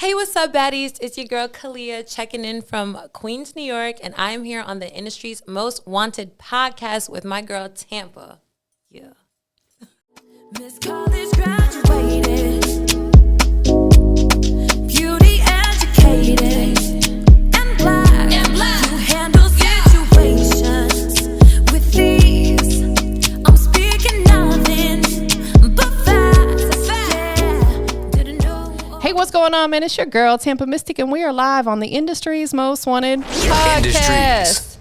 Hey, what's up, baddies? It's your girl, Khaliah, checking in from Queens, New York, and I'm here on the industry's most wanted podcast with my girl, Tampa. Yeah. Miss College graduated, beauty educated, and black. You handle situations with ease. I'm speaking nothing but facts. Yeah. Didn't know. Hey, what's going on, man? It's your girl, TampaMystic, and we are live on the industry's most wanted podcast.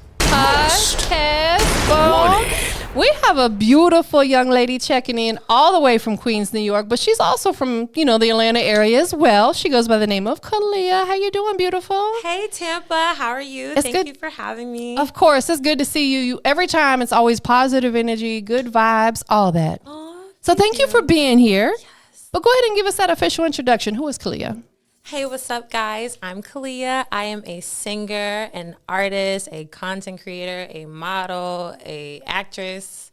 We have a beautiful young lady checking in all the way from Queens, New York, but she's also from, the Atlanta area as well. She goes by the name of Khaliah. How you doing, beautiful? Hey, Tampa. How are you? Thank you for having me. Of course. It's good to see you. Every time, it's always positive energy, good vibes, all that. So thank you for being here. Yes. But go ahead and give us that official introduction. Who is Khaliah? Hey, what's up, guys? I'm Khaliah. I am a singer, an artist, a content creator, a model, a actress,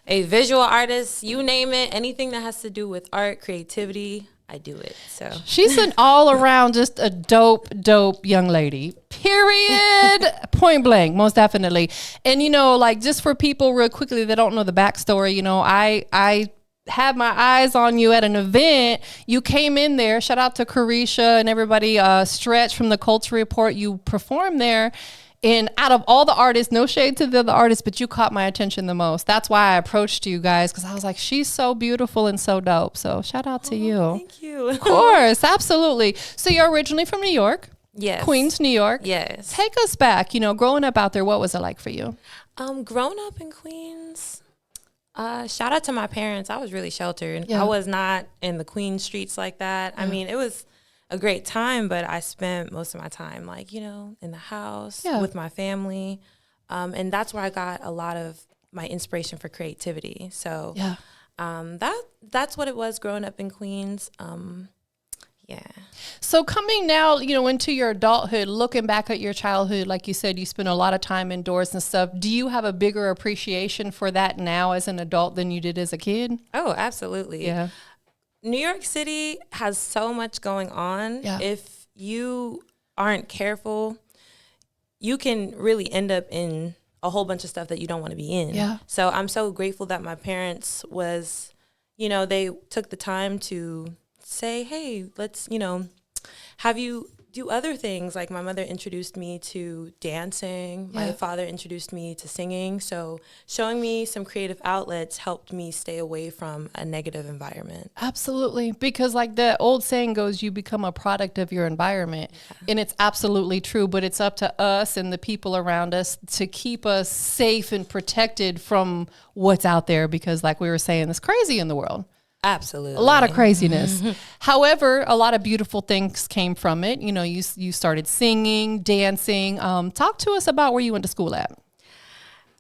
a visual artist, you name it. Anything that has to do with art, creativity, I do it. So she's an all around just a dope young lady. Period. Point blank, most definitely. And just for people real quickly that don't know the backstory, I had my eyes on you at an event. You came in there. Shout out to Carisha and everybody. Stretch from the Culture Report. You performed there. And out of all the artists, no shade to the other artists, but you caught my attention the most. That's why I approached you guys, because I was like, she's so beautiful and so dope. So shout out to you. Thank you. Of course. Absolutely. So you're originally from New York? Yes. Queens, New York? Yes. Take us back. Growing up out there, what was it like for you? Growing up in Queens, shout out to my parents. I was really sheltered. Yeah. I was not in the Queen streets like that. Yeah. I mean, it was a great time, but I spent most of my time in the house with my family. And that's where I got a lot of my inspiration for creativity. So that's what it was growing up in Queens. Yeah. So coming now, into your adulthood, looking back at your childhood, like you said, you spent a lot of time indoors and stuff. Do you have a bigger appreciation for that now as an adult than you did as a kid? Oh, absolutely. Yeah. New York City has so much going on. Yeah. If you aren't careful, you can really end up in a whole bunch of stuff that you don't want to be in. Yeah. So I'm so grateful that my parents they took the time to say, hey, let's, have you do other things. Like my mother introduced me to dancing. Yeah. My father introduced me to singing. So showing me some creative outlets helped me stay away from a negative environment. Absolutely. Because like the old saying goes, you become a product of your environment. Yeah. And it's absolutely true. But it's up to us and the people around us to keep us safe and protected from what's out there. Because like we were saying, it's crazy in the world. Absolutely. A lot of craziness. However, a lot of beautiful things came from it. You started singing, dancing. Talk to us about where you went to school at.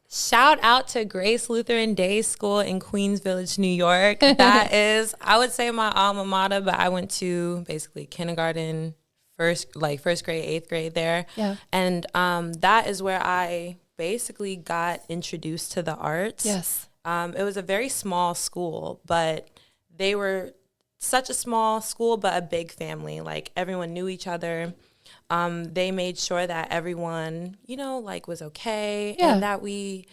Shout out to Grace Lutheran Day School in Queens Village, New York. That is, I would say, my alma mater, but I went to basically kindergarten, first grade, 8th grade there. Yeah. And that is where I basically got introduced to the arts. Yes. It was a very small school, but they were such a small school, but a big family. Like everyone knew each other. They made sure that everyone, was okay and that we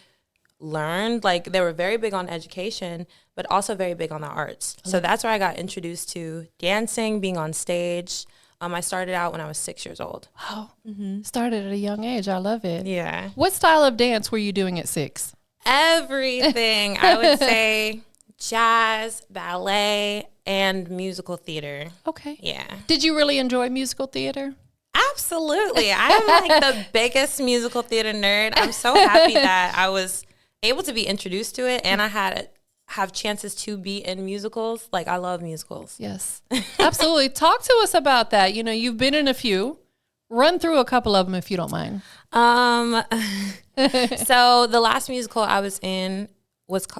learned. Like they were very big on education, but also very big on the arts. So that's where I got introduced to dancing, being on stage. I started out when I was 6 years old. Wow. Mm-hmm. Started at a young age. I love it. Yeah. What style of dance were you doing at 6? Everything. I would say jazz, ballet, and musical theater. Okay. Yeah. Did you really enjoy musical theater? Absolutely. I'm like the biggest musical theater nerd. I'm so happy that I was able to be introduced to it and I have chances to be in musicals. Like I love musicals. Yes. Absolutely. Talk to us about that. You've been in a few. Run through a couple of them if you don't mind. So the last musical I was in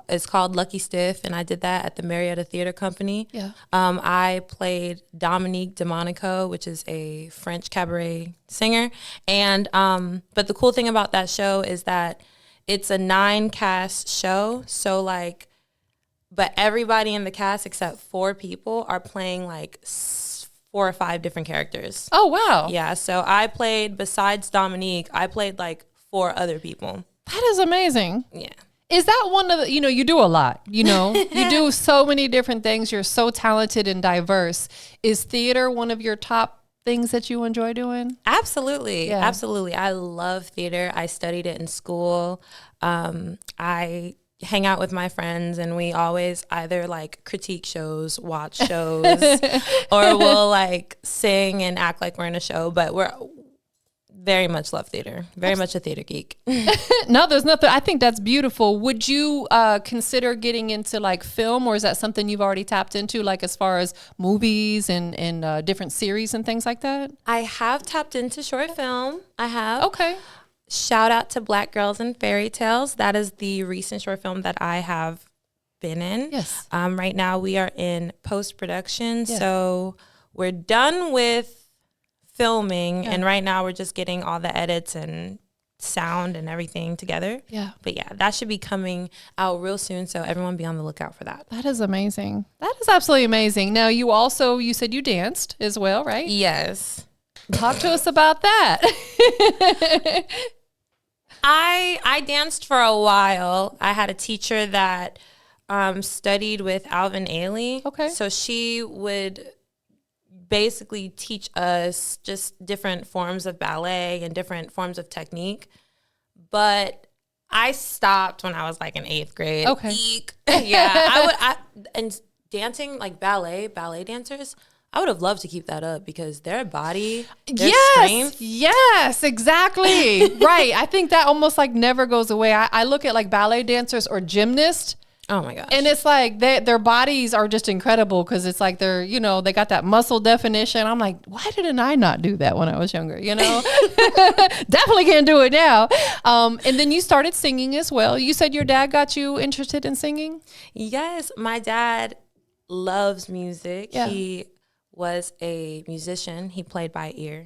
is called Lucky Stiff, and I did that at the Marietta Theater Company. Yeah. I played Dominique DeMonico, which is a French cabaret singer. And but the cool thing about that show is that it's a 9-cast show. So but everybody in the cast except 4 people are playing 4 or 5 different characters. Oh, wow. Yeah, so I played, besides Dominique, I played like 4 other people. That is amazing. Yeah. Is that one of the, you do a lot, you do so many different things. You're so talented and diverse. Is theater one of your top things that you enjoy doing? Absolutely. Yeah. Absolutely. I love theater. I studied it in school. I hang out with my friends and we always either like critique shows, watch shows, or we'll like sing and act like we're in a show, but we're very much love theater. Very much a theater geek. No, there's nothing. I think that's beautiful. Would you consider getting into like film, or is that something you've already tapped into, like as far as movies and different series and things like that? I have tapped into short film. I have. Okay. Shout out to Black Girls and Fairy Tales. That is the recent short film that I have been in. Yes. Right now we are in post-production. Yeah. So we're done with filming, and right now we're just getting all the edits and sound and everything together. Yeah. But yeah, that should be coming out real soon, so everyone be on the lookout for that. That is amazing. That is absolutely amazing. Now, you said you danced as well, right? Yes. Talk to us about that. I danced for a while. I had a teacher that studied with Alvin Ailey. Okay. So she would basically teach us just different forms of ballet and different forms of technique. But I stopped when I was like in 8th grade. Okay. Eek. Yeah. And dancing, like ballet dancers, I would have loved to keep that up because their body, their strength. Yes, exactly. Right. I think that almost like never goes away. I look at like ballet dancers or gymnasts. Oh my gosh. And it's like their bodies are just incredible because it's like they're, they got that muscle definition. I'm like, why didn't I not do that when I was younger? Definitely can't do it now. And then you started singing as well. You said your dad got you interested in singing? Yes. My dad loves music. Yeah. He was a musician. He played by ear.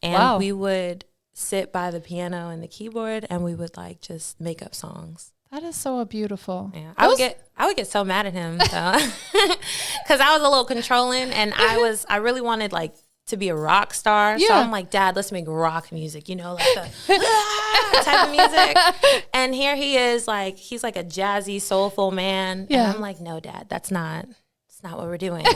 And we would sit by the piano and the keyboard and we would like just make up songs. That is so beautiful. Yeah. I would get so mad at him because I was a little controlling and I really wanted like to be a rock star. Yeah. So I'm like, Dad, let's make rock music, like the type of music. And here he is, like he's like a jazzy, soulful man. Yeah. And I'm like, no, Dad, that's not what we're doing.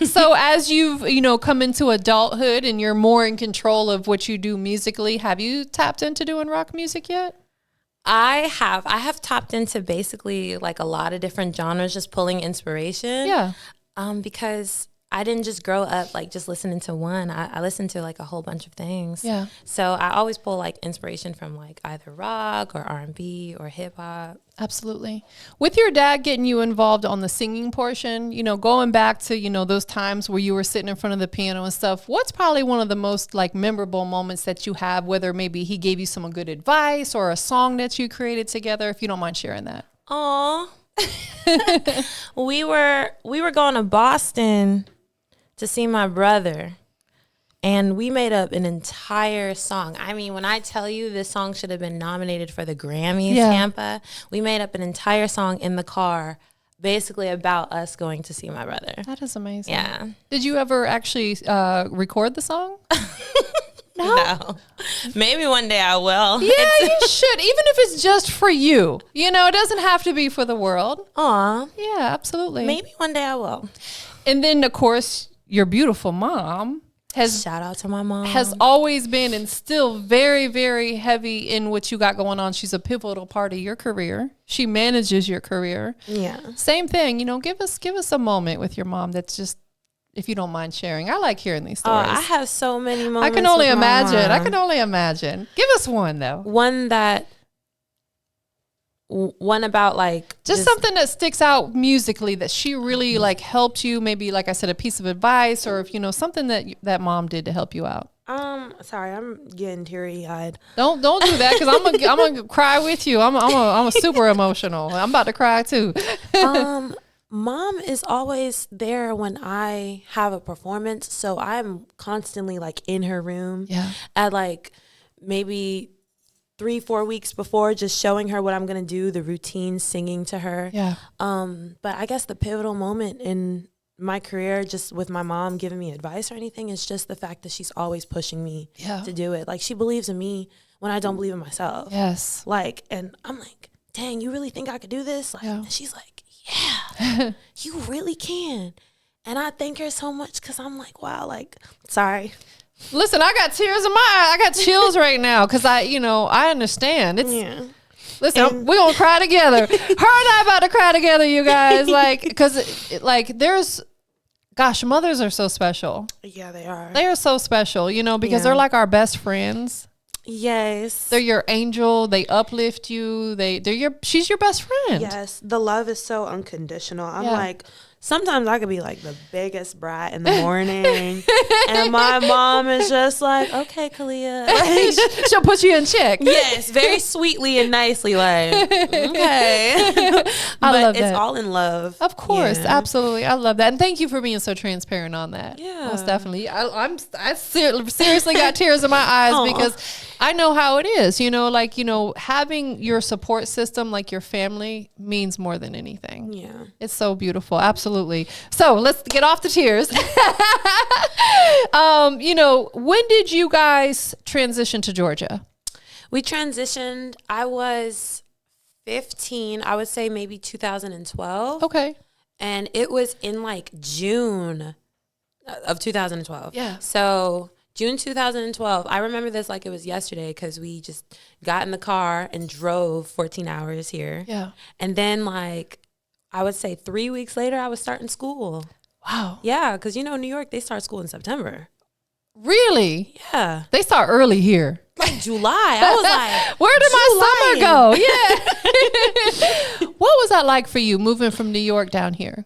So as you've, come into adulthood and you're more in control of what you do musically, have you tapped into doing rock music yet? I have tapped into basically like a lot of different genres, just pulling inspiration. Yeah. Because I didn't just grow up like just listening to one. I listened to like a whole bunch of things. Yeah. So I always pull like inspiration from like either rock or R&B or hip hop. Absolutely. With your dad getting you involved on the singing portion, going back to, those times where you were sitting in front of the piano and stuff, what's probably one of the most like memorable moments that you have, whether maybe he gave you some good advice or a song that you created together, if you don't mind sharing that? Aw. We were going to Boston to see my brother. And we made up an entire song. I mean, when I tell you this song should have been nominated for the Grammys, Tampa, we made up an entire song in the car basically about us going to see my brother. That is amazing. Yeah. Did you ever actually record the song? No. Maybe one day I will. Yeah, you should, even if it's just for you. It doesn't have to be for the world. Aw. Yeah, absolutely. Maybe one day I will. And then, of course, your beautiful mom shout out to my mom. Has always been and still very, very heavy in what you got going on. She's a pivotal part of your career. She manages your career. Yeah. Same thing. Give us a moment with your mom that's just, if you don't mind sharing. I like hearing these stories. I have so many moments. I can only imagine. Give us one though. One about like just something that sticks out musically that she really like helped you, maybe like I said, a piece of advice, or if something that mom did to help you out. Sorry, I'm getting teary eyed. Don't do that because I'm gonna cry with you. I'm a super emotional. I'm about to cry too. Mom is always there when I have a performance, so I'm constantly like in her room. Yeah. At like maybe 3-4 weeks before, just showing her what I'm gonna do, the routine, singing to her. Yeah. But I guess the pivotal moment in my career just with my mom giving me advice or anything. It's just the fact that she's always pushing me to do it. Like, she believes in me when I don't believe in myself. Yes. Like, and I'm like, dang, you really think I could do this? Like, and she's like, yeah, you really can. And I thank her so much because I'm like, wow, like, sorry. Listen, I got tears in my eye. I got chills right now because I understand. It's listen, we're gonna cry together. Her and I about to cry together, you guys. Like, because there's, gosh, mothers are so special. Yeah, they are. They are so special, because they're like our best friends. Yes. They're your angel. They uplift you. She's your best friend. Yes. The love is so unconditional. I'm like, sometimes I could be like the biggest brat in the morning, and my mom is just like, okay, Khaliah. Like, she'll put you in check. Yes, very sweetly and nicely, like, okay. I love that. It's all in love. Of course, absolutely. I love that. And thank you for being so transparent on that. Yeah. Most definitely. I seriously got tears in my eyes because I know how it is, having your support system, like your family, means more than anything. Yeah. It's so beautiful. Absolutely. So let's get off the tears. When did you guys transition to Georgia? We transitioned, I was 15, I would say maybe 2012. Okay. And it was in like June of 2012. Yeah. So June 2012, I remember this like it was yesterday because we just got in the car and drove 14 hours here. Yeah. And then like, I would say 3 weeks later, I was starting school. Wow. Yeah, because New York, they start school in September. Really? Yeah. They start early here. Like July. I was like, where did my summer go? Yeah. What was that like for you moving from New York down here?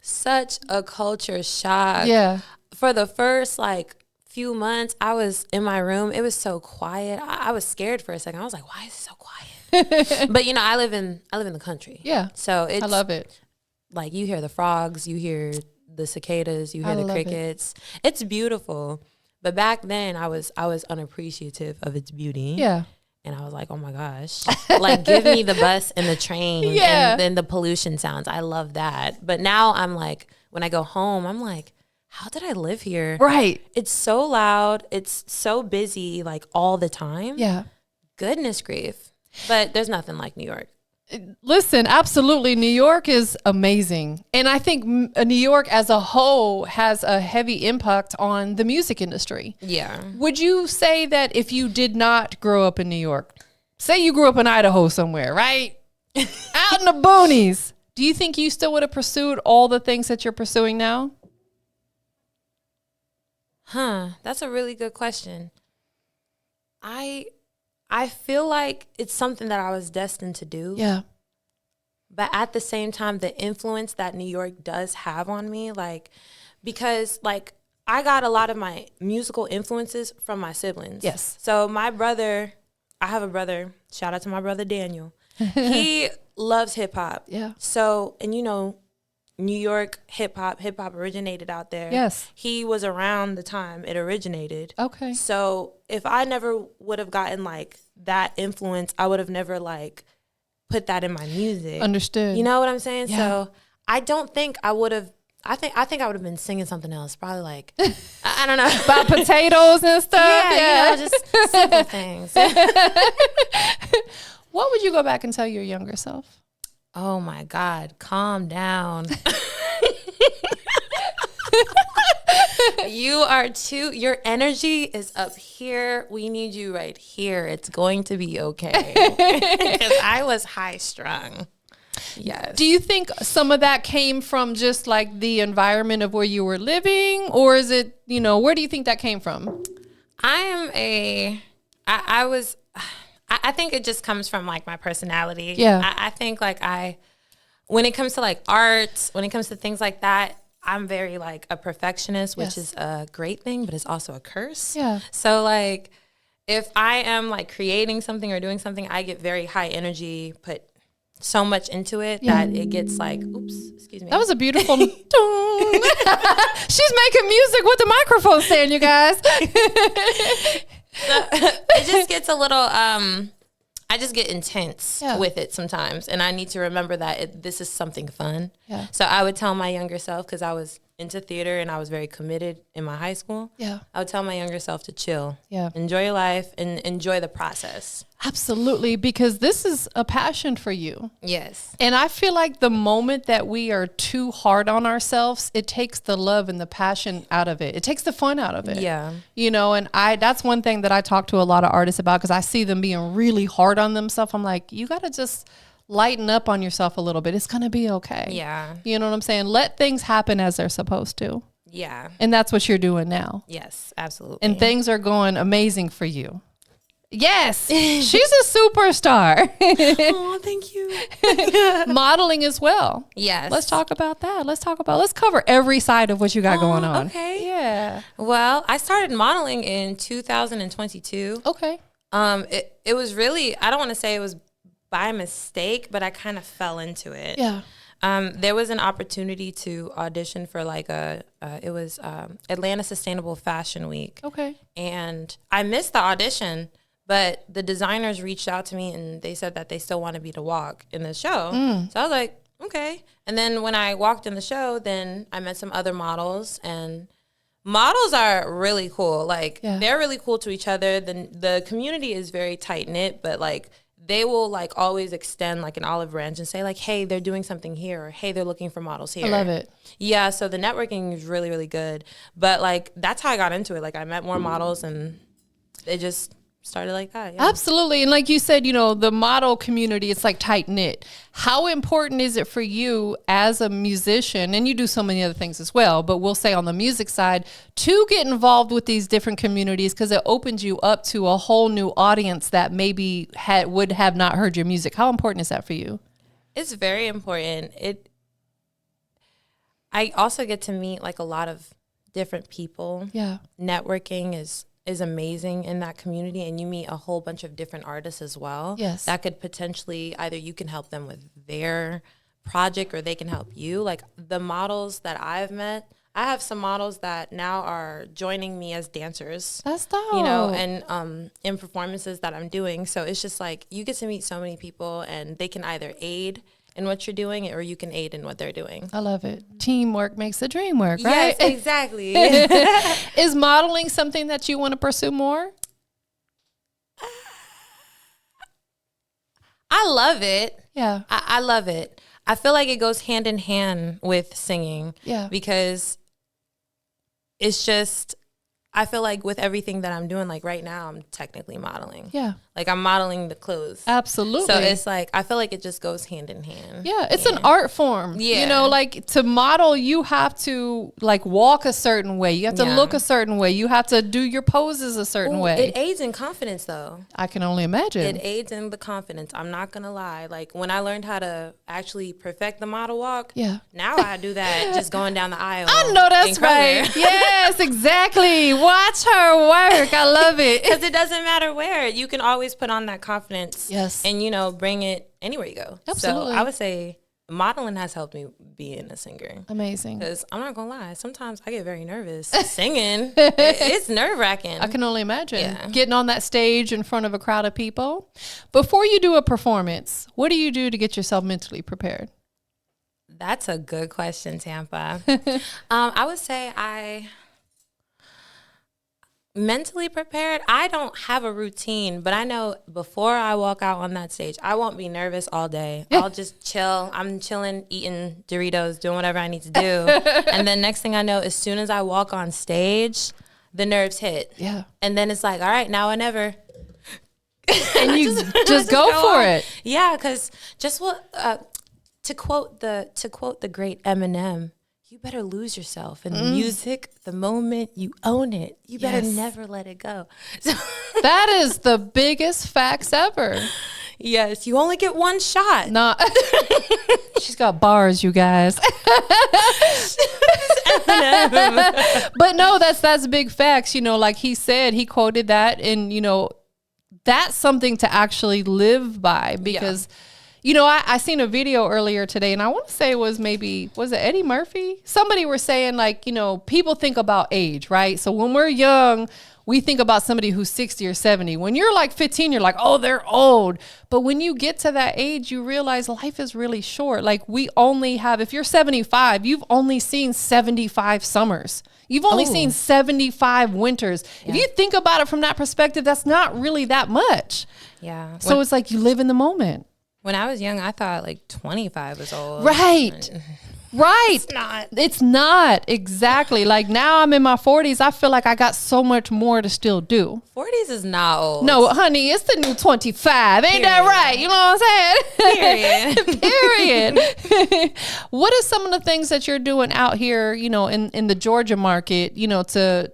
Such a culture shock. Yeah. For the first like few months, I was in my room. It was so quiet. I was scared for a second. I was like, why is it so quiet? But I live in the country. Yeah. So I love it. Like, you hear the frogs, you hear the cicadas, you hear the crickets. It's beautiful. But back then I was unappreciative of its beauty. Yeah. And I was like, oh my gosh, like, give me the bus and the train and then the pollution sounds. I love that. But now I'm like, when I go home, I'm like, how did I live here? Right. It's so loud. It's so busy, like, all the time. Yeah. Goodness grief. But there's nothing like New York. Listen, absolutely. New York is amazing. And I think New York as a whole has a heavy impact on the music industry. Yeah. Would you say that if you did not grow up in New York, say you grew up in Idaho somewhere, right? Out in the boonies, do you think you still would have pursued all the things that you're pursuing now? That's a really good question. I feel like it's something that I was destined to do. Yeah. But at the same time, the influence that New York does have on me, like, because like I got a lot of my musical influences from my siblings. Yes. So I have a brother, shout out to my brother Daniel. He loves hip hop. Yeah. So, and New York hip hop originated out there. Yes. He was around the time it originated. Okay. So if I never would have gotten like that influence, I would have never like put that in my music. Understood. You know what I'm saying? Yeah. So I don't think I would have. I think I would have been singing something else. Probably like I don't know, about potatoes and stuff. Yeah. Just simple things. What would you go back and tell your younger self? Oh my God, calm down. Your energy is up here. We need you right here. It's going to be okay. Because I was high strung. Yes. Do you think some of that came from just like the environment of where you were living, or is it, where do you think that came from? I think it just comes from like my personality. Yeah. I think like when it comes to like art, when it comes to things like that, I'm very like a perfectionist, which is a great thing, but it's also a curse. Yeah. So like if I am like creating something or doing something, I get very high energy, put so much into it that it gets like, oops, excuse me. That was a beautiful She's making music with the microphone stand, you guys. It just gets a little, I I just get intense with it sometimes, and I need to remember that this is something fun. Yeah. So I would tell my younger self, because I was into theater and I was very committed in my high school. Yeah. I would tell my younger self to chill. Yeah. Enjoy your life and enjoy the process. Absolutely, because this is a passion for you. Yes. And I feel like the moment that we are too hard on ourselves, it takes the love and the passion out of it. It takes the fun out of it. Yeah. You know, and that's one thing that I talk to a lot of artists about, because I see them being really hard on themselves. I'm like, you got to just lighten up on yourself a little bit. It's going to be okay. Yeah. You know what I'm saying? Let things happen as they're supposed to. Yeah. And that's what you're doing now. Yes, absolutely. And things are going amazing for you. Yes, she's a superstar. Oh, thank you. Modeling as well. Yes. Let's talk about that. Let's cover every side of what you got going on. Okay. Yeah. Well, I started modeling in 2022. Okay. It was really, I don't want to say it was by mistake, but I kind of fell into it. Yeah. There was an opportunity to audition for like it was Atlanta Sustainable Fashion Week. Okay. And I missed the audition. But the designers reached out to me and they said that they still wanted me to walk in the show. So I was like, okay. And then when I walked in the show, then I met some other models, and models are really cool. Like they're really cool to each other. The community is very tight knit, but like they will like always extend like an olive branch and say like, hey, they're doing something here, or hey, they're looking for models here. I love it. Yeah. So the networking is really, really good. But like that's how I got into it. Like I met more models and it just started like that. Yeah. Absolutely. And like you said, you know, the model community, it's like tight knit. How important is it for you as a musician, and you do so many other things as well, but we'll say on the music side, to get involved with these different communities, because it opens you up to a whole new audience that maybe would have not heard your music? How important is that for you? It's very important. I also get to meet like a lot of different people. Yeah. Networking is amazing in that community, and you meet a whole bunch of different artists as well. Yes. That could potentially, either you can help them with their project or they can help you. Like the models that I've met, I have some models that now are joining me as dancers. That's dope. You know, and in performances that I'm doing. So it's just like you get to meet so many people, and they can either aid in what you're doing, or you can aid in what they're doing. I love it. Teamwork makes the dream work, right? Yes, exactly. Is modeling something that you want to pursue more? I love it. Yeah. I love it. I feel like it goes hand in hand with singing. Yeah. Because it's just, I feel like with everything that I'm doing, like right now, I'm technically modeling. Yeah. Like I'm modeling the clothes. Absolutely. So it's like, I feel like it just goes hand in hand. Yeah. It's an art form. Yeah. You know, like to model, you have to like walk a certain way. You have to look a certain way. You have to do your poses a certain way. It aids in confidence though. I can only imagine. It aids in the confidence. I'm not going to lie. Like when I learned how to actually perfect the model walk, now I do that just going down the aisle. I know that's right. Yes, exactly. Watch her work. I love it. Because it doesn't matter where. You can always put on that confidence. Yes. And, you know, bring it anywhere you go. Absolutely. So I would say modeling has helped me being a singer. Amazing. Because I'm not going to lie. Sometimes I get very nervous singing. It's nerve-wracking. I can only imagine. Yeah. Getting on that stage in front of a crowd of people. Before you do a performance, what do you do to get yourself mentally prepared? That's a good question, Tampa. I would say mentally prepared. I don't have a routine, but I know before I walk out on that stage, I won't be nervous all day. I'll just chill. I'm chilling, eating Doritos, doing whatever I need to do. And then next thing I know, as soon as I walk on stage, the nerves hit. Yeah. And then it's like, all right, now or never. And you just go for it. Yeah, because just to quote the great Eminem, you better lose yourself in the music the moment you own it. You better never let it go. That is the biggest facts ever. Yes, you only get one shot. Nah. She's got bars, you guys. But no, that's big facts. You know, like he said, he quoted that, and you know, that's something to actually live by, because You know, I seen a video earlier today, and I want to say was it Eddie Murphy? Somebody were saying, like, you know, people think about age, right? So when we're young, we think about somebody who's 60 or 70. When you're like 15, you're like, oh, they're old. But when you get to that age, you realize life is really short. Like, we only have, if you're 75, you've only seen 75 summers. You've only seen 75 winters. Yeah. If you think about it from that perspective, that's not really that much. Yeah. So it's like you live in the moment. When I was young, I thought like 25 was old. Right. Right. It's not. It's not. Exactly. Like, now I'm in my 40s. I feel like I got so much more to still do. 40s is not old. No, honey, it's the new 25. Ain't that right? You know what I'm saying? Period. What are some of the things that you're doing out here, you know, in the Georgia market, you know,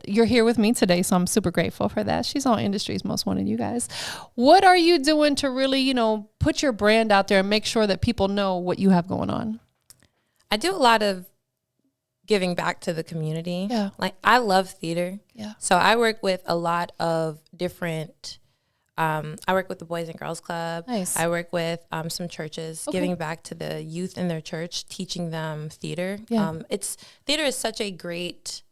you're here with me today, so I'm super grateful for that. She's on Industry's Most Wanted, you guys. What are you doing to really, you know, put your brand out there and make sure that people know what you have going on? I do a lot of giving back to the community. Yeah. Like, I love theater. Yeah. So I work with a lot of different, I work with the Boys and Girls Club. Nice. I work with some churches, giving back to the youth in their church, teaching them theater. Yeah. Theater is such a great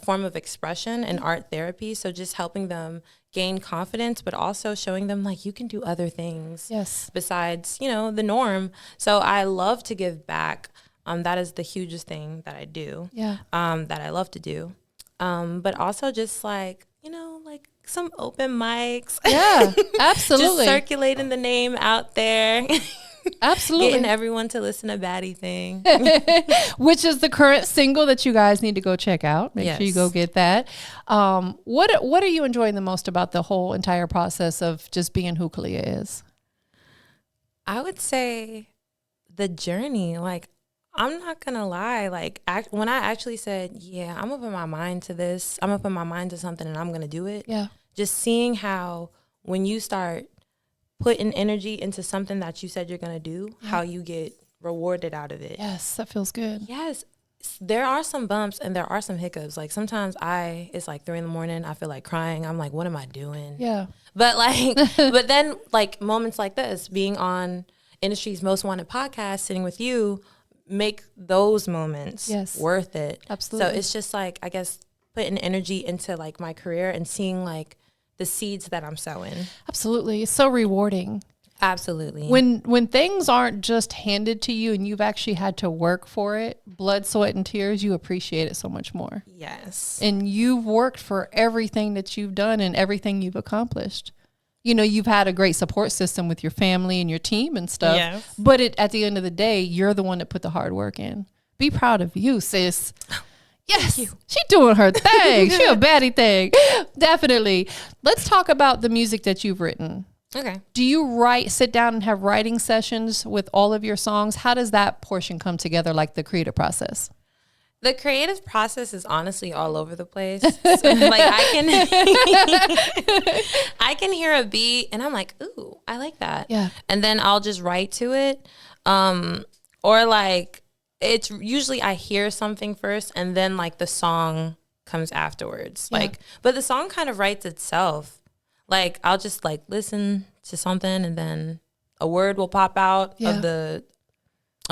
form of expression and art therapy. So just helping them gain confidence, but also showing them, like, you can do other things besides, you know, the norm. So I love to give back. That is the hugest thing that I do, that I love to do. But also just, like, you know, like some open mics. Yeah, absolutely. Just circulating the name out there. Absolutely. Getting everyone to listen to Baddie Thing. Which is the current single that you guys need to go check out. Make sure you go get that. What are you enjoying the most about the whole entire process of just being who Khaliah is? I would say the journey. Like, I'm not going to lie. Like, when I actually said, yeah, I'm going to put my mind to this, I'm going to put my mind to something and I'm going to do it. Yeah. Just seeing how when you start putting energy into something that you said you're going to do, how you get rewarded out of it. Yes, that feels good. Yes. There are some bumps and there are some hiccups. Like, sometimes it's like 3 a.m. I feel like crying. I'm like, what am I doing? Yeah. But like, but then, like, moments like this, being on Industry's Most Wanted podcast, sitting with you, make those moments worth it. Absolutely. So it's just, like, I guess, putting energy into, like, my career and seeing, like, the seeds that I'm sowing. Absolutely. It's so rewarding. Absolutely. When things aren't just handed to you and you've actually had to work for it, blood, sweat, and tears, you appreciate it so much more. Yes. And you've worked for everything that you've done and everything you've accomplished. You know, you've had a great support system with your family and your team and stuff. Yes. But at the end of the day, you're the one that put the hard work in. Be proud of you, sis. Yes, she doing her thing. She a baddie thing. Definitely. Let's talk about the music that you've written. Okay. Do you sit down and have writing sessions with all of your songs? How does that portion come together, like the creative process? The creative process is honestly all over the place. So, like, I can hear a beat and I'm like, ooh, I like that. Yeah. And then I'll just write to it. Or, like, it's usually I hear something first and then, like, the song comes afterwards. Yeah. Like, but the song kind of writes itself. Like, I'll just, like, listen to something and then a word will pop out of the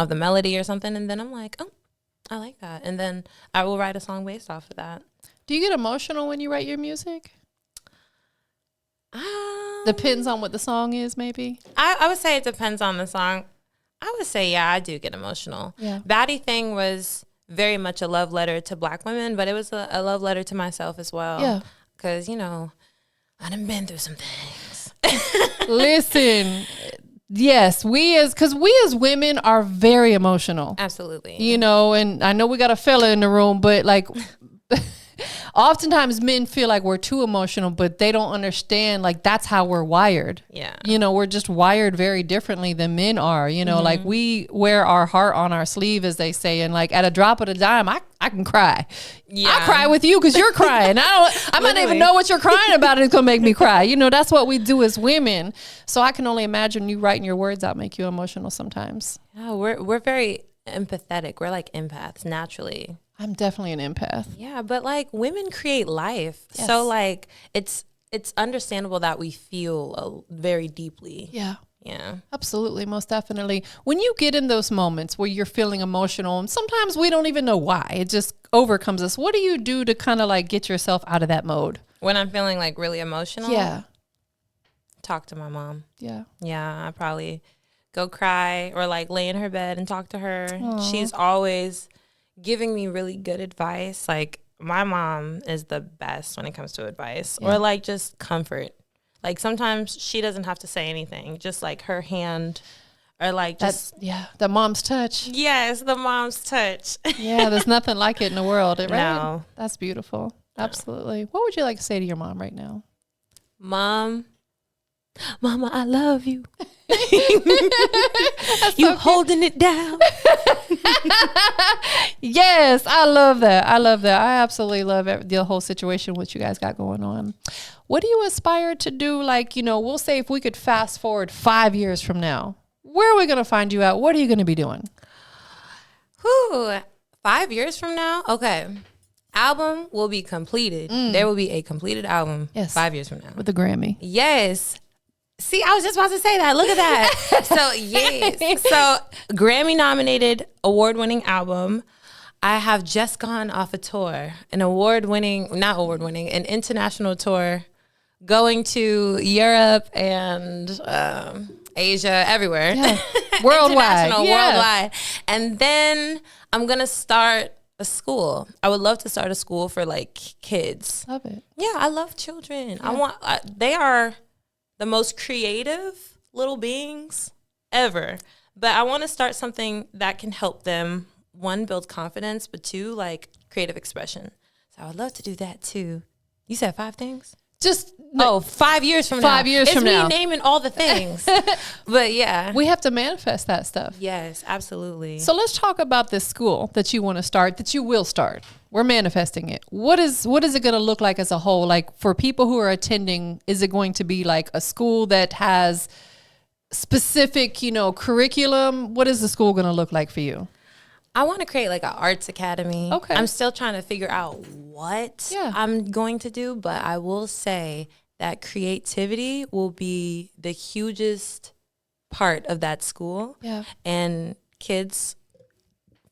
melody or something, and then I'm like, oh, I like that. And then I will write a song based off of that. Do you get emotional when you write your music? Depends on what the song is, maybe? I would say it depends on the song. I would say, yeah, I do get emotional. Yeah. Baddie Thing was very much a love letter to Black women, but it was a love letter to myself as well. Yeah. Because, you know, I done been through some things. Listen, yes, because we as women are very emotional. Absolutely. You know, and I know we got a fella in the room, but, like, oftentimes men feel like we're too emotional, but they don't understand, like, that's how we're wired. Yeah. You know, we're just wired very differently than men are. You know, like, we wear our heart on our sleeve, as they say, and, like, at a drop of a dime, I can cry. Yeah. I cry with you because you're crying. I might not even know what you're crying about. It's gonna make me cry. You know, that's what we do as women. So I can only imagine you writing your words out make you emotional sometimes. Yeah, we're very empathetic. We're like empaths naturally. I'm definitely an empath. Yeah, but, like, women create life. Yes. So, like, it's understandable that we feel very deeply. Yeah. Yeah. Absolutely, most definitely. When you get in those moments where you're feeling emotional, and sometimes we don't even know why, it just overcomes us. What do you do to kind of like get yourself out of that mode? When I'm feeling like really emotional, Yeah. talk to my mom. Yeah. Yeah, I probably go cry or like lay in her bed and talk to her. Aww. She's always giving me really good advice. Like my mom is the best when it comes to advice or like just comfort. Like sometimes she doesn't have to say anything, just like her hand or like just. The mom's touch. Yes, the mom's touch. Yeah, there's nothing like it in the world, right? No. That's beautiful. Absolutely. What would you like to say to your mom right now? Mama, I love you. You holding it down. Yes, I love that. I love that. I absolutely love the whole situation, what you guys got going on. What do you aspire to do? Like, we'll say if we could fast forward 5 years from now, where are we going to find you at? What are you going to be doing? 5 years from now? Okay. Album will be completed. There will be a completed album 5 years from now. With the Grammy. Yes. See, I was just about to say that. Look at that. So, yes. So, Grammy nominated, award-winning album. I have just gone off a tour, an international tour, going to Europe and Asia, everywhere. Yeah. Worldwide. Worldwide. And then I'm going to start a school. I would love to start a school for like kids. Love it. Yeah, I love children. Yeah. They are the most creative little beings ever. But I want to start something that can help them, one, build confidence, but two, like creative expression. So I would love to do that too. You said 5 things? 5 years from now. 5 years from now. It's me naming all the things. But yeah. We have to manifest that stuff. Yes, absolutely. So let's talk about this school that you want to start, that you will start. We're manifesting it. What is it going to look like as a whole? Like for people who are attending, is it going to be like a school that has specific, curriculum? What is the school going to look like for you? I want to create like an arts academy. Okay. I'm still trying to figure out what I'm going to do, but I will say that creativity will be the hugest part of that school. Yeah. And kids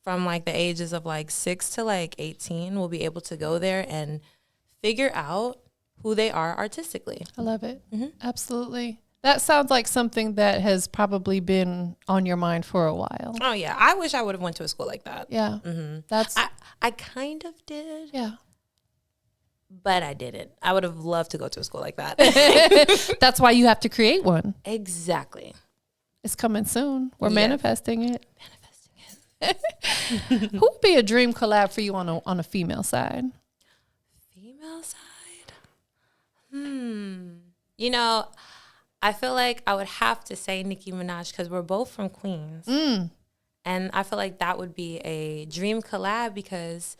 from like the ages of like 6 to like 18 will be able to go there and figure out who they are artistically. I love it. Mm-hmm. Absolutely. That sounds like something that has probably been on your mind for a while. Oh yeah, I wish I would have went to a school like that. Yeah, I kind of did. Yeah, but I didn't. I would have loved to go to a school like that. That's why you have to create one. Exactly. It's coming soon. We're manifesting it. Who would be a dream collab for you on a female side? Female side. I feel like I would have to say Nicki Minaj because we're both from Queens. And I feel like that would be a dream collab because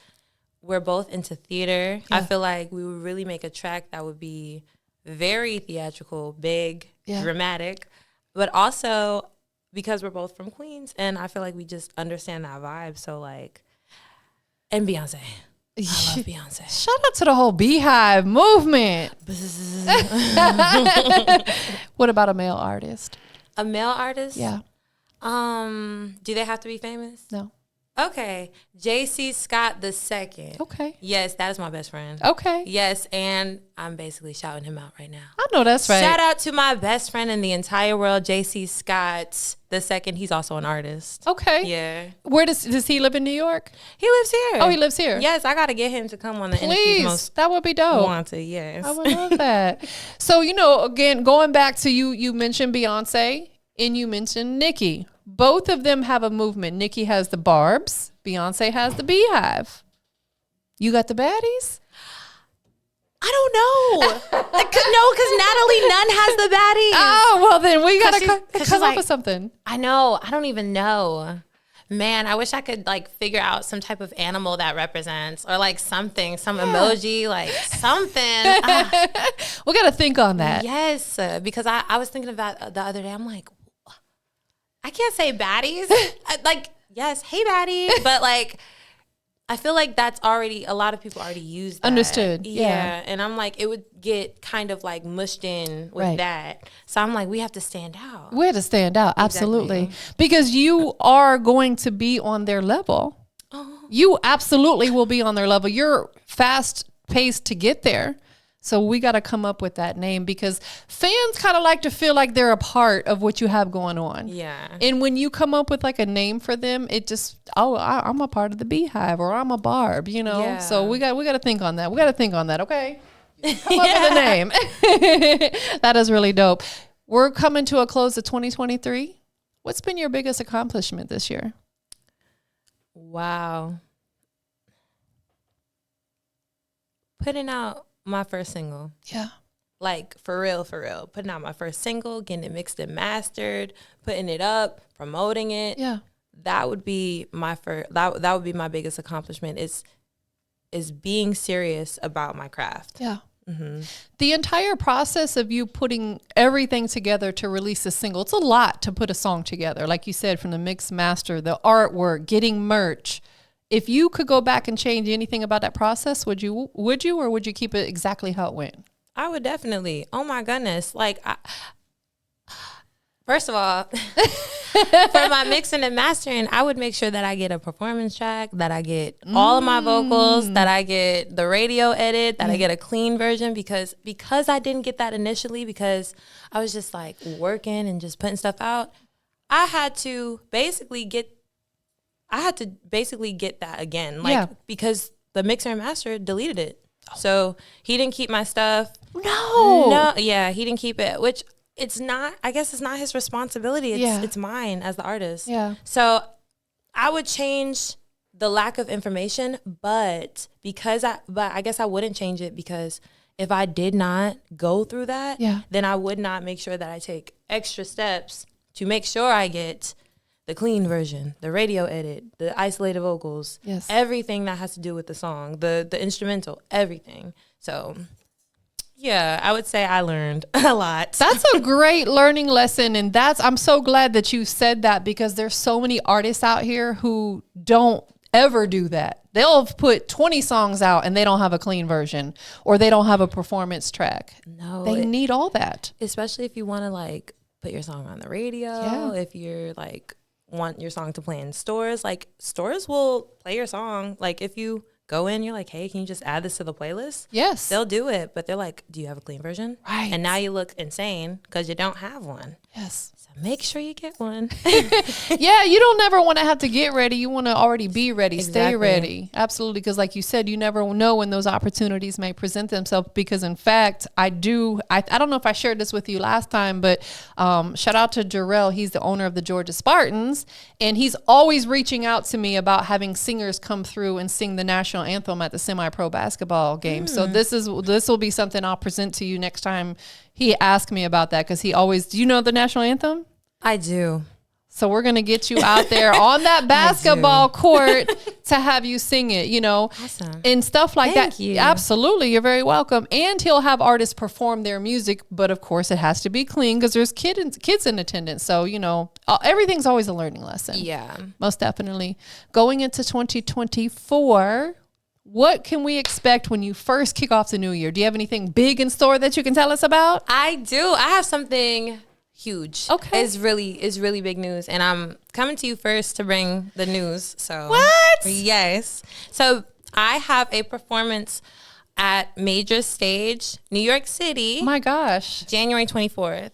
we're both into theater. Yeah. I feel like we would really make a track that would be very theatrical, big, dramatic, but also because we're both from Queens and I feel like we just understand that vibe. So like, and Beyonce. I love Beyonce. Shout out to the whole Beehive movement. What about a male artist? A male artist? Yeah. Do they have to be famous? No. Okay. J.C. Scott II. Okay. Yes, that is my best friend. Okay. Yes, and I'm basically shouting him out right now. I know that's right. Shout out to my best friend in the entire world, J.C. Scott II. He's also an artist. Okay. Yeah. Where does he live in New York? He lives here. Oh, he lives here. Yes, I got to get him to come on the Please, most that would be dope. Wanted, yes. I would love that. So, again, going back to you mentioned Beyonce and you mentioned Nicki. Both of them have a movement. Nicki has the Barbs. Beyonce has the Beehive. You got the baddies? I don't know. No, because Natalie Nunn has the baddies. Oh, well then we got to come up like, with something. I know. I don't even know. Man, I wish I could like figure out some type of animal that represents or like something, some emoji, like something. We got to think on that. Yes, because I was thinking about the other day. I'm like, I can't say baddies. Like, yes, hey baddie, but like I feel like that's already, a lot of people already use that. Understood. Yeah. And I'm like, it would get kind of like mushed in with Right. that. So I'm like, we have to stand out. We had to stand out. Absolutely. Because you are going to be on their level. You absolutely will be on their level. You're fast paced to get there. So we got to come up with that name because fans kind of like to feel like they're a part of what you have going on. Yeah. And when you come up with like a name for them, it just, I'm a part of the Beehive or I'm a Barb, you know? Yeah. So we got to think on that. We got to think on that. Okay. Come up with a name. That is really dope. We're coming to a close of 2023. What's been your biggest accomplishment this year? Wow. Putting out my first single. Yeah. Like, for real. Putting out my first single, getting it mixed and mastered, putting it up, promoting it. Yeah. That would be my first, that would be my biggest accomplishment is being serious about my craft. Yeah. Mm-hmm. The entire process of you putting everything together to release a single, it's a lot to put a song together. Like you said, from the mix master, the artwork, getting merch. If you could go back and change anything about that process, would you or would you keep it exactly how it went? I would definitely. Oh my goodness. Like, first of all, for my mixing and mastering, I would make sure that I get a performance track, that I get all of my vocals, that I get the radio edit, that I get a clean version because I didn't get that initially because I was just like working and just putting stuff out. I had to basically get that again, like because the mixer and master deleted it. So he didn't keep my stuff. No, yeah, he didn't keep it, which it's not, I guess it's not his responsibility. It's mine as the artist. Yeah. So I would change the lack of information, but I guess I wouldn't change it because if I did not go through that, then I would not make sure that I take extra steps to make sure I get the clean version, the radio edit, the isolated vocals, everything that has to do with the song, the instrumental, everything. So yeah, I would say I learned a lot. That's a great learning lesson. And I'm so glad that you said that because there's so many artists out here who don't ever do that. They'll put 20 songs out and they don't have a clean version or they don't have a performance track. No. They need all that. Especially if you want to like put your song on the radio, if you're like want your song to play in stores, like stores will play your song. Like if you go in, you're like, hey, can you just add this to the playlist? Yes. They'll do it, but they're like, do you have a clean version? Right. And now you look insane because you don't have one. Yes. So make sure you get one. Yeah, you don't never want to have to get ready. You want to already be ready, stay Exactly. ready. Absolutely, because like you said, you never know when those opportunities may present themselves because in fact, I don't know if I shared this with you last time, but shout out to Jarrell. He's the owner of the Georgia Spartans, and he's always reaching out to me about having singers come through and sing the national anthem at the semi-pro basketball game. So this will be something I'll present to you next time he asked me about that because he always, do you know the national anthem? I do. So we're going to get you out there on that basketball court to have you sing it, you know, Awesome. and stuff like Thank that. you. Absolutely. You're very welcome. And he'll have artists perform their music. But of course, it has to be clean because there's kids in attendance. So, you know, everything's always a learning lesson. Yeah. Most definitely. Going into 2024, what can we expect when you first kick off the new year? Do you have anything big in store that you can tell us about? I do. I have something huge. Okay. It's really big news. And I'm coming to you first to bring the news. So What? Yes. So I have a performance at Major Stage, New York City. My gosh. January 24th.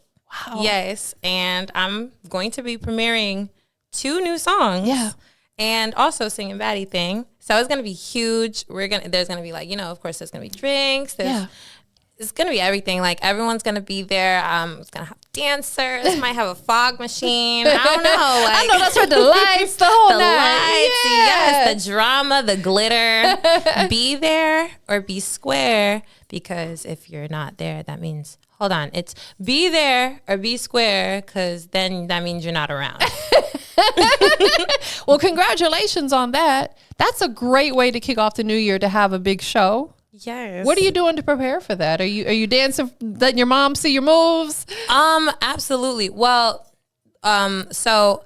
Wow. Yes. And I'm going to be premiering 2 new songs. Yeah. And also singing Baddie Thing. So it's gonna be huge. There's gonna be like, you know, of course there's gonna be drinks. It's gonna be everything. Like everyone's gonna be there. It's gonna have dancers. Might have a fog machine. I don't know. Like, I know that's what the lights, the whole the night. lights, yes, the drama, the glitter. Be there or be square, because if you're not there, that means, hold on, it's be there or be square, because then that means you're not around. Well, congratulations on that. That's a great way to kick off the new year, to have a big show. Yes. What are you doing to prepare for that? Are you dancing, letting your mom see your moves? Absolutely. Well, so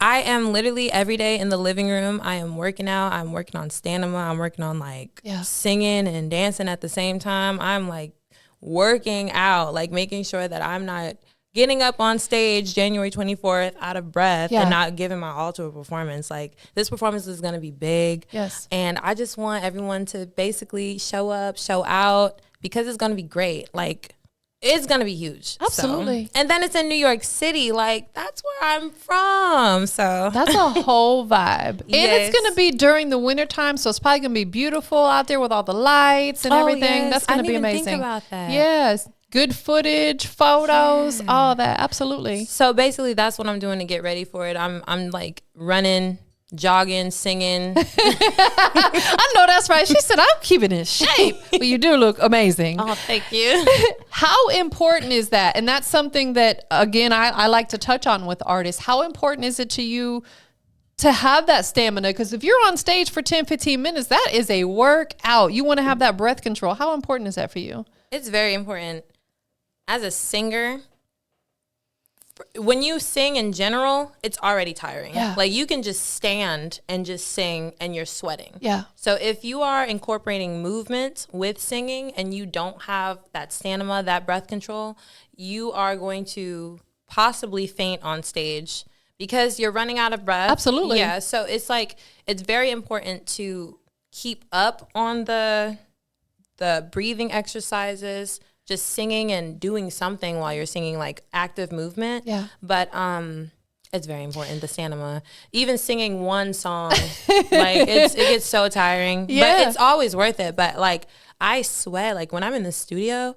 I am literally every day in the living room. I am working out. I'm working on stamina. I'm working on like singing and dancing at the same time. I'm like working out, like making sure that I'm not getting up on stage January 24th out of breath and not giving my all to a performance. Like, this performance is going to be big. Yes. And I just want everyone to basically show up, show out, because it's going to be great. Like, it's going to be huge. Absolutely. So. And then it's in New York City. Like, that's where I'm from. So that's a whole vibe. And yes. it's going to be during the wintertime, so it's probably going to be beautiful out there with all the lights and everything. Yes. That's going to be I didn't amazing. even think about that. Yes. Good footage, photos, all that. Absolutely. So basically that's what I'm doing to get ready for it. I'm like running, jogging, singing. I know that's right. She said, I'm keeping in shape. Well, you do look amazing. Oh, thank you. How important is that? And that's something that, again, I like to touch on with artists. How important is it to you to have that stamina? Because if you're on stage for 10, 15 minutes, that is a workout. You want to have that breath control. How important is that for you? It's very important. As a singer, when you sing in general, it's already tiring. Yeah. Like, you can just stand and just sing and you're sweating. Yeah. So if you are incorporating movement with singing and you don't have that stamina, that breath control, you are going to possibly faint on stage because you're running out of breath. Absolutely. Yeah. So it's like, it's very important to keep up on the breathing exercises, just singing and doing something while you're singing, like active movement. Yeah. But it's very important, the stamina. Even singing one song, like it gets so tiring. Yeah. But it's always worth it. But like, I sweat, like when I'm in the studio,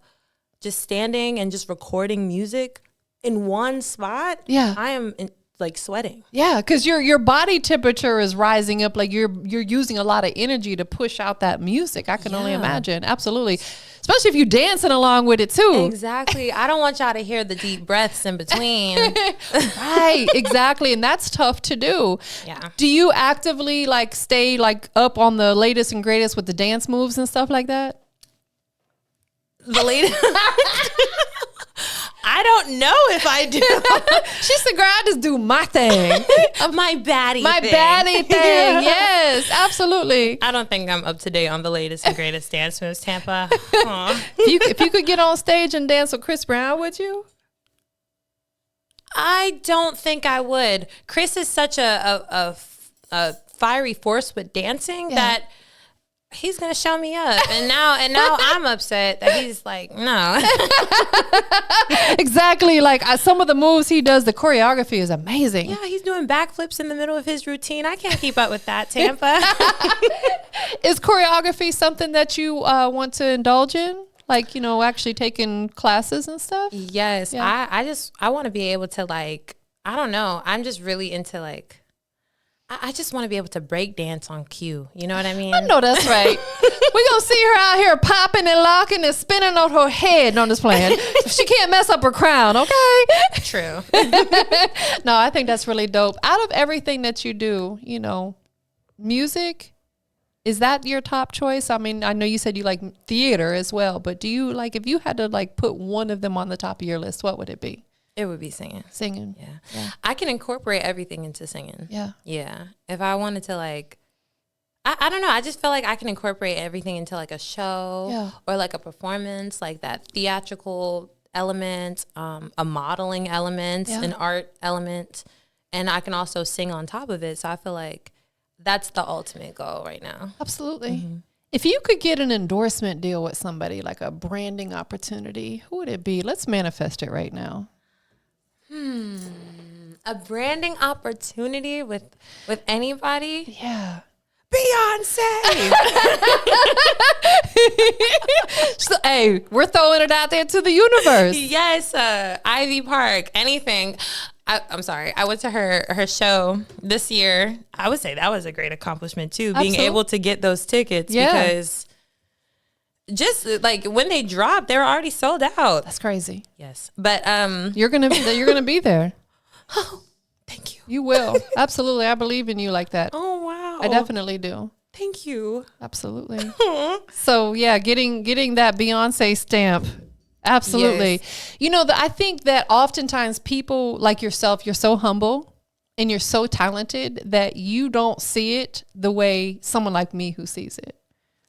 just standing and just recording music in one spot, I am like sweating. Yeah, because your body temperature is rising up. Like you're using a lot of energy to push out that music. I can only imagine. Absolutely. Especially if you're dancing along with it too. Exactly. I don't want y'all to hear the deep breaths in between. Right, exactly. And that's tough to do. Yeah. Do you actively like stay like up on the latest and greatest with the dance moves and stuff like that? The latest? I don't know if I do. She said, girl, I just do my thing. My baddie thing. Yes, absolutely. I don't think I'm up to date on the latest and greatest dance moves, Tampa. If you could get on stage and dance with Chris Brown, would you? I don't think I would. Chris is such a fiery force with dancing that he's gonna show me up, and now I'm upset that he's like, no. Exactly. Like some of the moves he does, the choreography is amazing. Yeah, he's doing backflips in the middle of his routine. I can't keep up with that, Tampa. Is choreography something that you want to indulge in? Like, actually taking classes and stuff? Yes. Yeah. I want to be able to, like, I don't know. I'm just really into, like, I just want to be able to break dance on cue. You know what I mean? I know that's right. We're going to see her out here popping and locking and spinning on her head on this plan. She can't mess up her crown, okay? True. No, I think that's really dope. Out of everything that you do, music, is that your top choice? I mean, I know you said you like theater as well, but do you like, if you had to like put one of them on the top of your list, what would it be? It would be singing. Singing. Yeah. I can incorporate everything into singing. Yeah. Yeah. If I wanted to, like, I don't know. I just feel like I can incorporate everything into like a show or like a performance, like that theatrical element, a modeling element, an art element. And I can also sing on top of it. So I feel like that's the ultimate goal right now. Absolutely. Mm-hmm. If you could get an endorsement deal with somebody, like a branding opportunity, who would it be? Let's manifest it right now. A branding opportunity with anybody? Yeah. Beyonce. So, hey, we're throwing it out there to the universe. Yes, Ivy Park, anything. I'm sorry. I went to her show this year. I would say that was a great accomplishment too, being able to get those tickets because just like when they dropped, they were already sold out. That's crazy. Yes, but you're gonna be there. Oh, thank you. You will. Absolutely. I believe in you like that. Oh wow. I definitely do. Thank you. Absolutely. So yeah, getting that Beyonce stamp. Absolutely. Yes. I think that oftentimes people like yourself, you're so humble and you're so talented that you don't see it the way someone like me who sees it.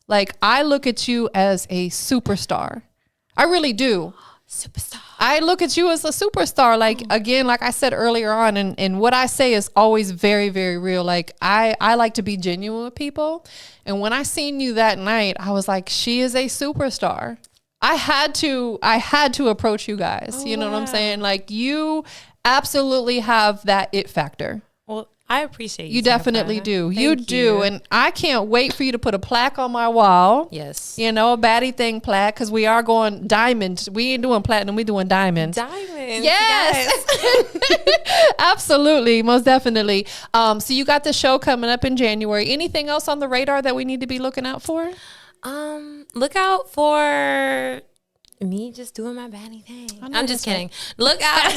Like, I look at you as a superstar. I really do. Superstar. I look at you as a superstar. Like, again, like I said earlier on, and what I say is always very, very real. Like, I like to be genuine with people. And when I seen you that night, I was like, she is a superstar. I had to approach you guys. You know what I'm saying? Like, you absolutely have that it factor. Well, I appreciate you. You definitely do. You do. And I can't wait for you to put a plaque on my wall. Yes. You know, a baddie thing plaque, because we are going diamonds. We ain't doing platinum. We doing diamonds. Diamonds. Yes. Absolutely. Most definitely. So you got the show coming up in January. Anything else on the radar that we need to be looking out for? Look out for me just doing my baddie thing. I'm just kidding. Look out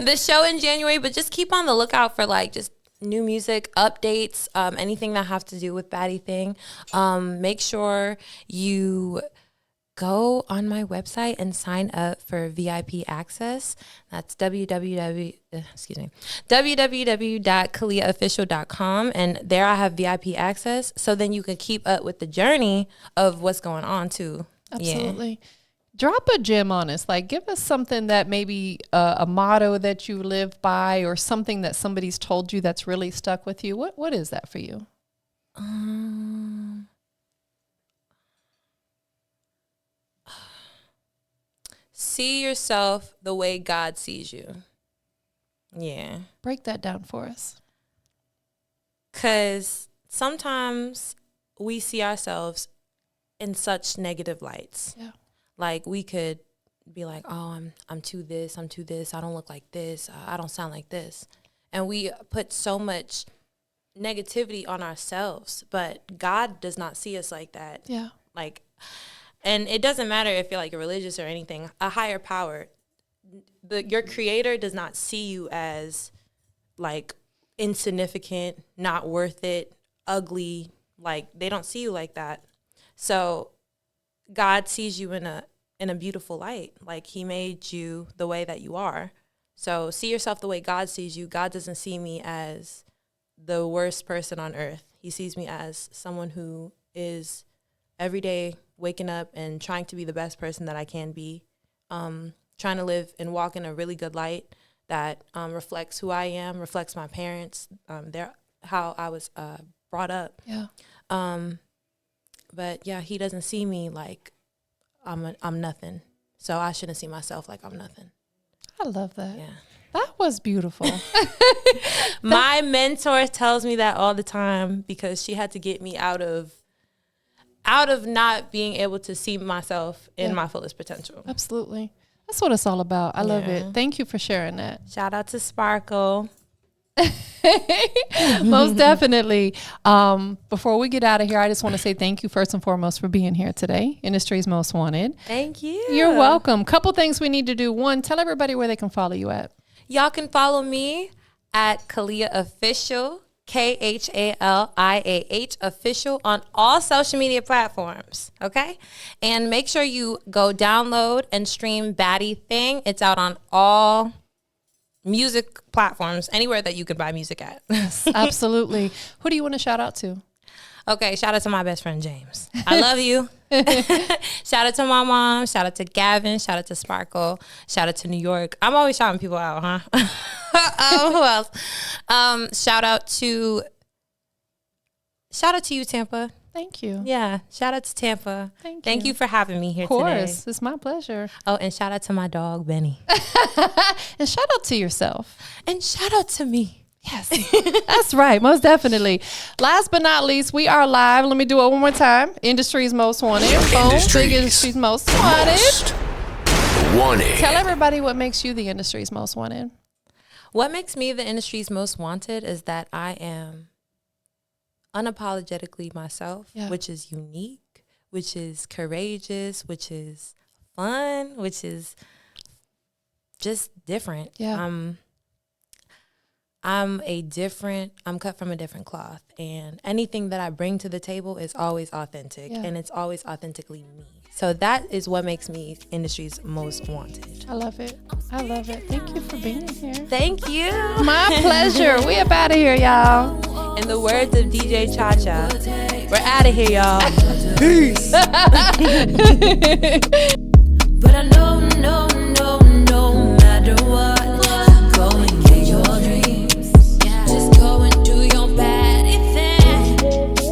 the show in January, but just keep on the lookout for like just new music updates, anything that have to do with baddie thing. Make sure you go on my website and sign up for VIP access. That's www.khaliahofficial.com, and there I have VIP access, so then you can keep up with the journey of what's going on too. Absolutely. Yeah. Drop a gem on us. Like, give us something that maybe a motto that you live by, or something that somebody's told you that's really stuck with you. What is that for you? See yourself the way God sees you. Yeah. Break that down for us. 'Cause sometimes we see ourselves in such negative lights. Yeah. Like, we could be like, oh, I'm too this, I don't look like this, I don't sound like this. And we put so much negativity on ourselves, but God does not see us like that. Yeah. Like, and it doesn't matter if you're like religious or anything, a higher power, your creator does not see you as like insignificant, not worth it, ugly. Like, they don't see you like that. So God sees you in a beautiful light. Like, he made you the way that you are. So see yourself the way God sees you. God doesn't see me as the worst person on earth. He sees me as someone who is every day waking up and trying to be the best person that I can be, trying to live and walk in a really good light that reflects who I am, reflects my parents, how I was brought up. Yeah. But yeah, he doesn't see me like I'm nothing. So I shouldn't see myself like I'm nothing. I love that. Yeah. That was beautiful. My mentor tells me that all the time, because she had to get me out of not being able to see myself in my fullest potential. Absolutely. That's what it's all about. I love it. Thank you for sharing that. Shout out to Sparkle. Most definitely. Before we get out of here, I just want to say thank you first and foremost for being here today. Industry's Most Wanted. Thank you. You're welcome. Couple things we need to do. One, tell everybody where they can follow you at. Y'all can follow me at Khaliah Official, KHALIAH Official, on all social media platforms. Okay? And make sure you go download and stream Baddie Thing. It's out on all music platforms, anywhere that you can buy music at. Yes, absolutely. Who do you want to shout out to? Okay, shout out to my best friend James. I love you. Shout out to my mom. Shout out to Gavin. Shout out to Sparkle. Shout out to New York. I'm always shouting people out, huh? Who else? Shout out to you, Tampa. Thank you. Yeah, shout out to Tampa. Thank you for having me here today. Of course, it's my pleasure. Oh, and shout out to my dog, Benny. And shout out to yourself. And shout out to me. Yes, that's right. Most definitely. Last but not least, we are live. Let me do it one more time. Industry's Most Wanted. Industry's Most Wanted. Tell everybody what makes you the industry's most wanted. What makes me the industry's most wanted is that I am unapologetically myself, which is unique, which is courageous, which is fun, which is just different. Yeah. I'm cut from a different cloth, and anything that I bring to the table is always authentic, and it's always authentically me. So that is what makes me industry's most wanted. I love it. I love it. Thank you for being here. Thank you. My pleasure. We up out of here, y'all. In the words of DJ Cha-Cha, we're out of here, y'all. Peace.